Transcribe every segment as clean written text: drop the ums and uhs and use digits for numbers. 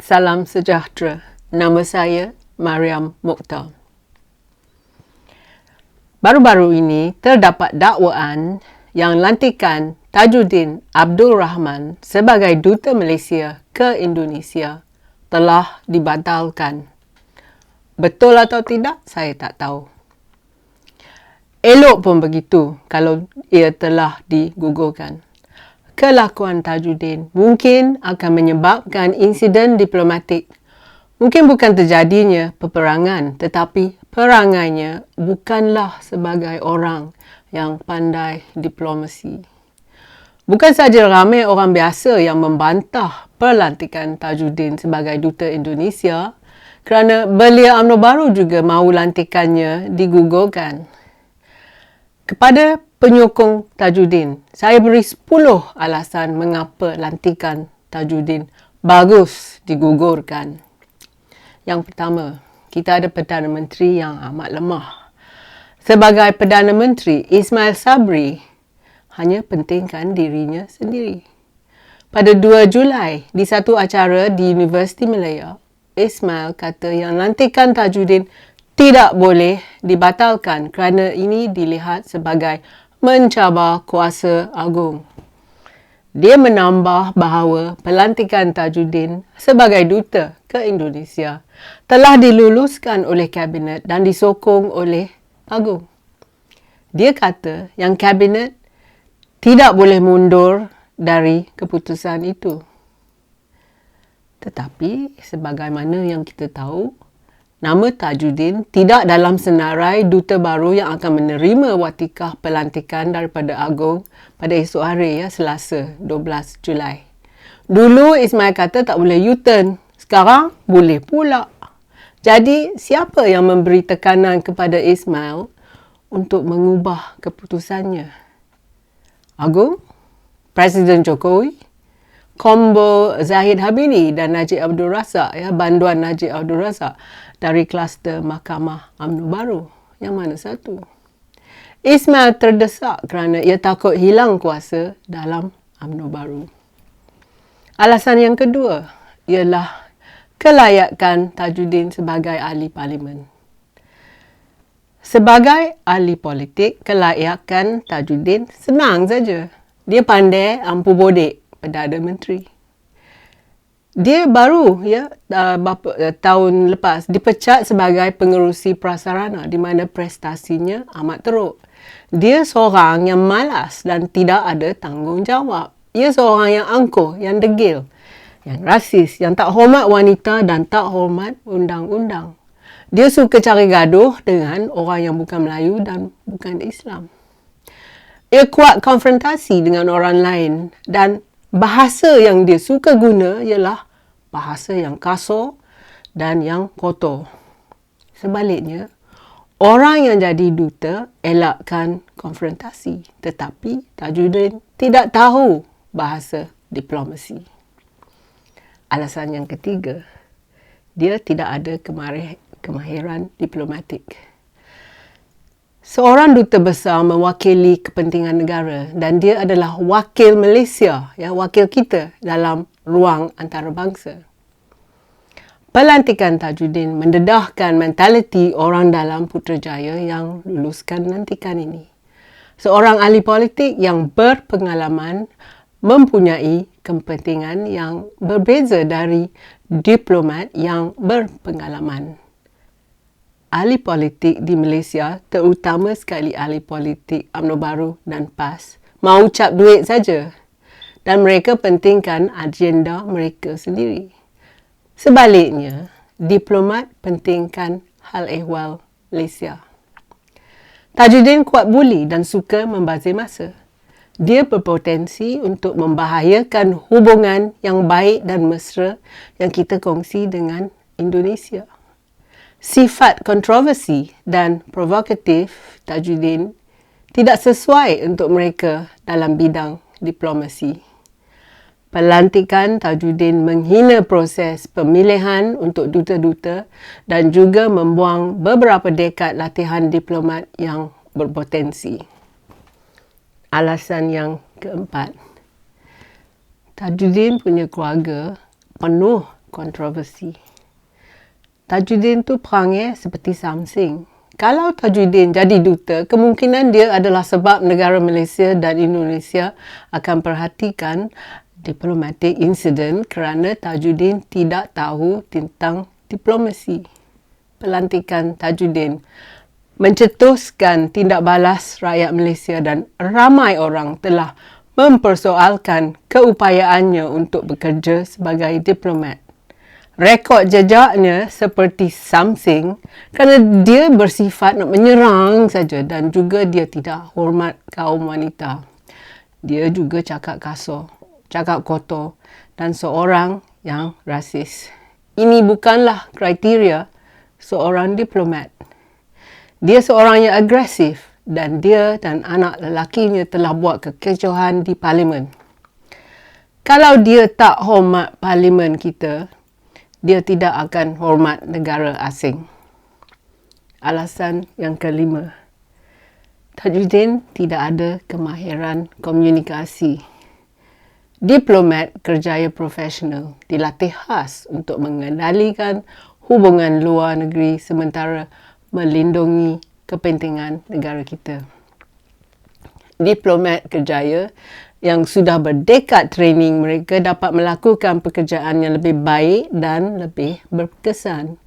Salam sejahtera. Nama saya Mariam Mokhtar. Baru-baru ini terdapat dakwaan yang lantikan Tajuddin Abdul Rahman sebagai Duta Malaysia ke Indonesia telah dibatalkan. Betul atau tidak, saya tak tahu. Elok pun begitu kalau ia telah digugurkan. Kelakuan Tajuddin mungkin akan menyebabkan insiden diplomatik. Mungkin bukan terjadinya peperangan, tetapi perangainya bukanlah sebagai orang yang pandai diplomasi. Bukan saja ramai orang biasa yang membantah pelantikan Tajuddin sebagai Duta Indonesia, kerana belia UMNO baru juga mahu lantikannya digugurkan. Kepada penyokong Tajuddin, saya beri 10 alasan mengapa lantikan Tajuddin bagus digugurkan. Yang pertama, kita ada Perdana Menteri yang amat lemah. Sebagai Perdana Menteri, Ismail Sabri hanya pentingkan dirinya sendiri. Pada 2 Julai, di satu acara di Universiti Malaya, Ismail kata yang lantikan Tajuddin tidak boleh dibatalkan kerana ini dilihat sebagai mencabar kuasa agung. Dia menambah bahawa pelantikan Tajuddin sebagai duta ke Indonesia telah diluluskan oleh Kabinet dan disokong oleh Agung. Dia kata yang Kabinet tidak boleh mundur dari keputusan itu. Tetapi sebagaimana yang kita tahu, nama Tajuddin tidak dalam senarai duta baru yang akan menerima watikah pelantikan daripada Agung pada esok hari, Selasa 12 Julai. Dulu Ismail kata tak boleh U-turn, sekarang boleh pula. Jadi siapa yang memberi tekanan kepada Ismail untuk mengubah keputusannya? Agung? Presiden Jokowi? Kombo Zahid Habibie dan Najib Abdul Razak, banduan Najib Abdul Razak dari kluster Mahkamah UMNO baru. Yang mana satu? Ismail terdesak kerana ia takut hilang kuasa dalam UMNO baru. Alasan yang kedua ialah kelayakan Tajuddin sebagai ahli parlimen. Sebagai ahli politik, kelayakan Tajuddin senang saja. Dia pandai ampu bodek Perdana Menteri. Dia baru tahun lepas dipecat sebagai pengerusi prasarana di mana prestasinya amat teruk. Dia seorang yang malas dan tidak ada tanggungjawab. Ia seorang yang angkuh, yang degil, yang rasis, yang tak hormat wanita dan tak hormat undang-undang. Dia suka cari gaduh dengan orang yang bukan Melayu dan bukan Islam. Ia kuat konfrontasi dengan orang lain dan bahasa yang dia suka guna ialah bahasa yang kasar dan yang kotor. Sebaliknya, orang yang jadi duta elakkan konfrontasi. Tetapi Tajuddin tidak tahu bahasa diplomasi. Alasan yang ketiga, dia tidak ada kemahiran diplomatik. Seorang duta besar mewakili kepentingan negara dan dia adalah wakil Malaysia, wakil kita dalam ruang antarabangsa. Pelantikan Tajuddin mendedahkan mentaliti orang dalam Putrajaya yang luluskan lantikan ini. Seorang ahli politik yang berpengalaman mempunyai kepentingan yang berbeza dari diplomat yang berpengalaman. Ahli politik di Malaysia, terutama sekali ahli politik UMNO baru dan PAS, mahu cap duit saja dan mereka pentingkan agenda mereka sendiri. Sebaliknya, diplomat pentingkan hal ehwal Malaysia. Tajuddin kuat buli dan suka membazir masa. Dia berpotensi untuk membahayakan hubungan yang baik dan mesra yang kita kongsi dengan Indonesia. Sifat kontroversi dan provokatif Tajuddin tidak sesuai untuk mereka dalam bidang diplomasi. Pelantikan Tajuddin menghina proses pemilihan untuk duta-duta dan juga membuang beberapa dekad latihan diplomat yang berpotensi. Alasan yang keempat, Tajuddin punya keluarga penuh kontroversi. Tajudin tu perangai seperti Samsing. Kalau Tajudin jadi duta, kemungkinan dia adalah sebab negara Malaysia dan Indonesia akan perhatikan diplomatic incident kerana Tajudin tidak tahu tentang diplomasi. Pelantikan Tajudin mencetuskan tindak balas rakyat Malaysia dan ramai orang telah mempersoalkan keupayaannya untuk bekerja sebagai diplomat. Rekod jejaknya seperti Samsing kerana dia bersifat nak menyerang saja dan juga dia tidak hormat kaum wanita. Dia juga cakap kasar, cakap kotor dan seorang yang rasis. Ini bukanlah kriteria seorang diplomat. Dia seorang yang agresif dan dia dan anak lelakinya telah buat kekecohan di parlimen. Kalau dia tak hormat parlimen kita, dia tidak akan hormat negara asing. Alasan yang kelima, Tajudin tidak ada kemahiran komunikasi. Diplomat kerjaya profesional dilatih khas untuk mengendalikan hubungan luar negeri sementara melindungi kepentingan negara kita. Diplomat kerjaya yang sudah berdekad training, mereka dapat melakukan pekerjaan yang lebih baik dan lebih berkesan.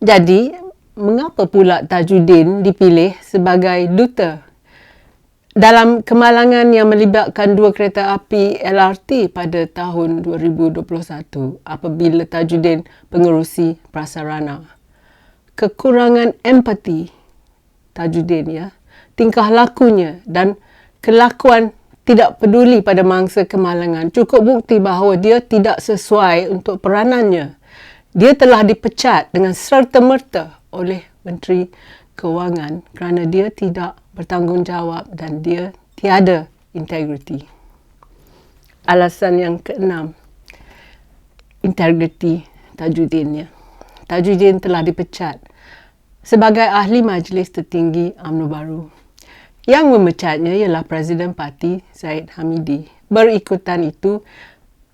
Jadi, mengapa pula Tajudin dipilih sebagai duta? Dalam kemalangan yang melibatkan 2 kereta api LRT pada tahun 2021 apabila Tajudin pengerusi prasarana. Kekurangan empati Tajudin, tingkah lakunya dan kelakuan tidak peduli pada mangsa kemalangan cukup bukti bahawa dia tidak sesuai untuk peranannya. Dia telah dipecat dengan serta-merta oleh Menteri Kewangan kerana dia tidak bertanggungjawab dan dia tiada integriti. Alasan yang keenam, integriti Tajudin. Tajudin telah dipecat sebagai ahli Majlis Tertinggi UMNO Baru. Yang memecatnya ialah Presiden Parti Zahid Hamidi. Berikutan itu,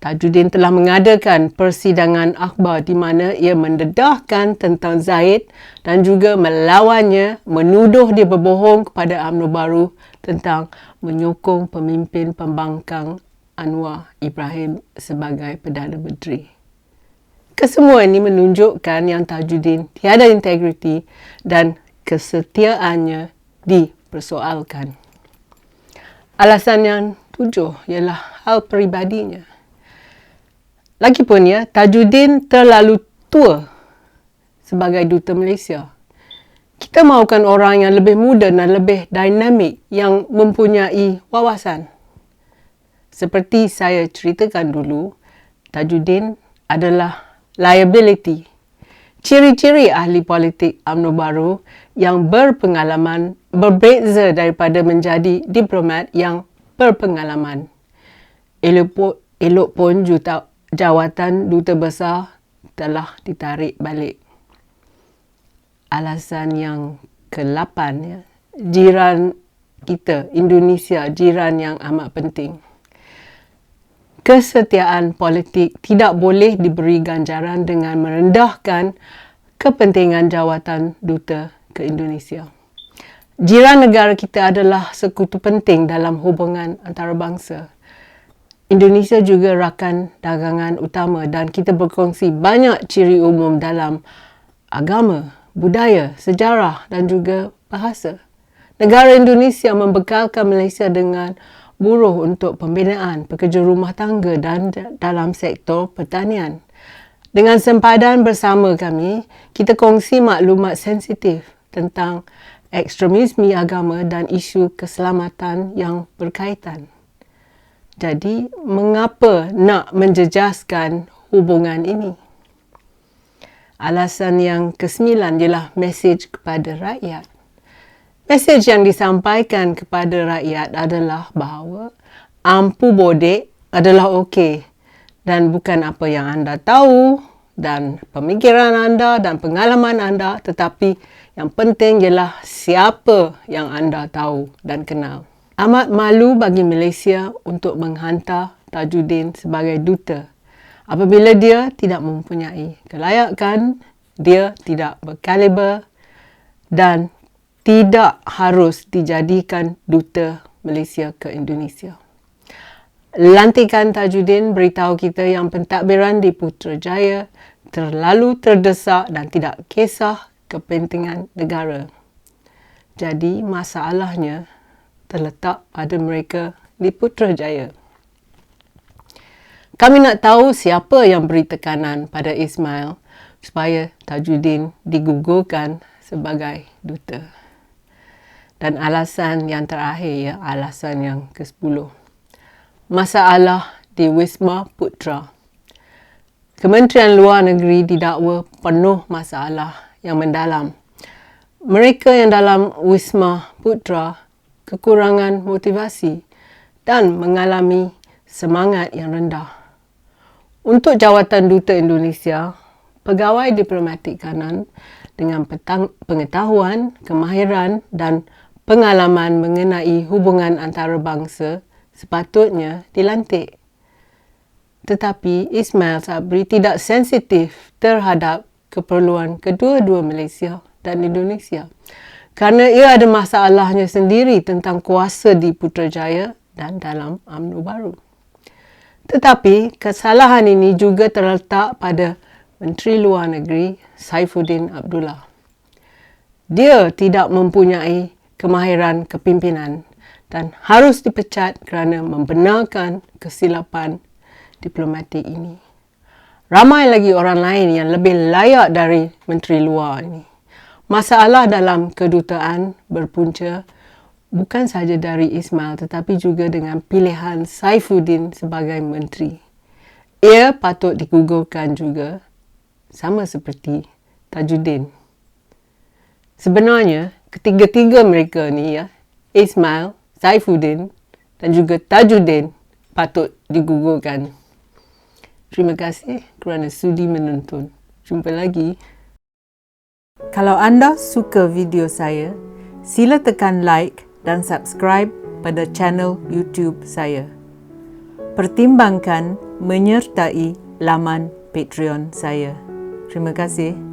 Tajudin telah mengadakan persidangan akhbar di mana ia mendedahkan tentang Zahid dan juga melawannya, menuduh dia berbohong kepada UMNO Baru tentang menyokong pemimpin pembangkang Anwar Ibrahim sebagai Perdana Menteri. Kesemua ini menunjukkan yang Tajudin tiada integriti dan kesetiaannya dipersoalkan. Alasan yang 7 ialah hal peribadinya. Lagipun Tajudin terlalu tua sebagai duta Malaysia. Kita mahukan orang yang lebih muda dan lebih dinamik yang mempunyai wawasan. Seperti saya ceritakan dulu, Tajudin adalah liability. Ciri-ciri ahli politik UMNO Baru yang berpengalaman berbeza daripada menjadi diplomat yang berpengalaman. Elok pun jawatan duta besar telah ditarik balik. Alasan yang ke-8, jiran kita, Indonesia, jiran yang amat penting. Kesetiaan politik tidak boleh diberi ganjaran dengan merendahkan kepentingan jawatan duta ke Indonesia. Jiran negara kita adalah sekutu penting dalam hubungan antarabangsa. Indonesia juga rakan dagangan utama dan kita berkongsi banyak ciri umum dalam agama, budaya, sejarah dan juga bahasa. Negara Indonesia membekalkan Malaysia dengan buruh untuk pembinaan pekerja rumah tangga dan dalam sektor pertanian. Dengan sempadan bersama kami, kita kongsi maklumat sensitif tentang ekstremisme agama dan isu keselamatan yang berkaitan. Jadi, mengapa nak menjejaskan hubungan ini? Alasan yang ke-9 ialah mesej kepada rakyat. Mesej yang disampaikan kepada rakyat adalah bahawa ampu bodek adalah okey dan bukan apa yang anda tahu dan pemikiran anda dan pengalaman anda, tetapi yang penting ialah siapa yang anda tahu dan kenal. Amat malu bagi Malaysia untuk menghantar Tajudin sebagai duta. Apabila dia tidak mempunyai kelayakan, dia tidak berkaliber dan tidak harus dijadikan duta Malaysia ke Indonesia. Lantikan Tajudin beritahu kita yang pentadbiran di Putrajaya terlalu terdesak dan tidak kisah kepentingan negara. Jadi masalahnya terletak pada mereka di Putrajaya. Kami nak tahu siapa yang beri tekanan pada Ismail supaya Tajudin digugurkan sebagai duta. Dan alasan yang terakhir, alasan yang ke-10. Masalah di Wisma Putra. Kementerian Luar Negeri didakwa penuh masalah yang mendalam. Mereka yang dalam Wisma Putra kekurangan motivasi dan mengalami semangat yang rendah. Untuk jawatan Duta Indonesia, pegawai diplomatik kanan dengan pengetahuan, kemahiran dan pengalaman mengenai hubungan antarabangsa sepatutnya dilantik. Tetapi Ismail Sabri tidak sensitif terhadap keperluan kedua-dua Malaysia dan Indonesia kerana ia ada masalahnya sendiri tentang kuasa di Putrajaya dan dalam UMNO baru. Tetapi kesalahan ini juga terletak pada Menteri Luar Negeri Saifuddin Abdullah. Dia tidak mempunyai kemahiran kepimpinan dan harus dipecat kerana membenarkan kesilapan diplomatik ini. Ramai lagi orang lain yang lebih layak dari Menteri Luar ini. Masalah dalam kedutaan berpunca bukan sahaja dari Ismail tetapi juga dengan pilihan Saifuddin sebagai menteri. Ia patut digugurkan juga sama seperti Tajudin. Sebenarnya ketiga-tiga mereka ni Ismail, Saifuddin dan juga Tajudin patut digugurkan. Terima kasih kerana sudi menonton. Jumpa lagi. Kalau anda suka video saya, sila tekan like dan subscribe pada channel YouTube saya. Pertimbangkan menyertai laman Patreon saya. Terima kasih.